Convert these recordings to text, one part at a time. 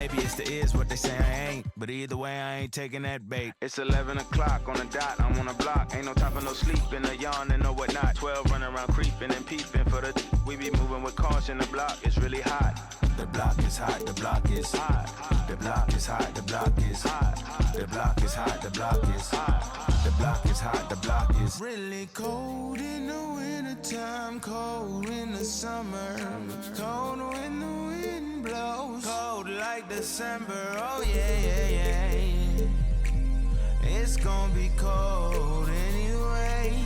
Maybe it's the is what they say I ain't, but either way I ain't taking that bait. It's 11 o'clock on the dot, I'm on the block. Ain't no time for no sleeping, no yawning, no whatnot. 12 running around creeping and peeping for the we be moving with caution. The block is really hot. The block is hot, the block is hot. The block is hot, the block is hot. The block is hot, the block is hot. The block is hot, the block is really cold in the wintertime, cold in the summer, cold when the wind blows, cold like December. Oh yeah, yeah, yeah. It's gonna be cold anyway.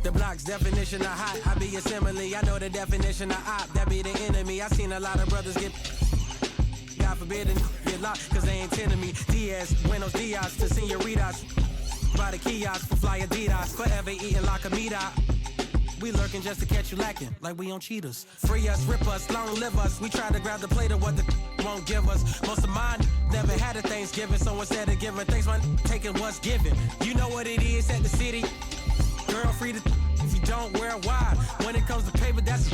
The block's definition of hot, I be a simile. I know the definition of op, that be the enemy. I seen a lot of brothers get, God forbid, and get locked, cause they ain't tending me. Diaz, buenos dias to senoritas. By the kiosk for fly Adidas, forever eating la comida. We lurking just to catch you lacking, like we on cheaters. Free us, rip us, long live us. We try to grab the plate of what the won't give us. Most of mine never had a Thanksgiving, so instead of giving thanks, man, taking what's given. You know what it is at the city. Girl free to if you don't wear wide. When it comes to paper, that's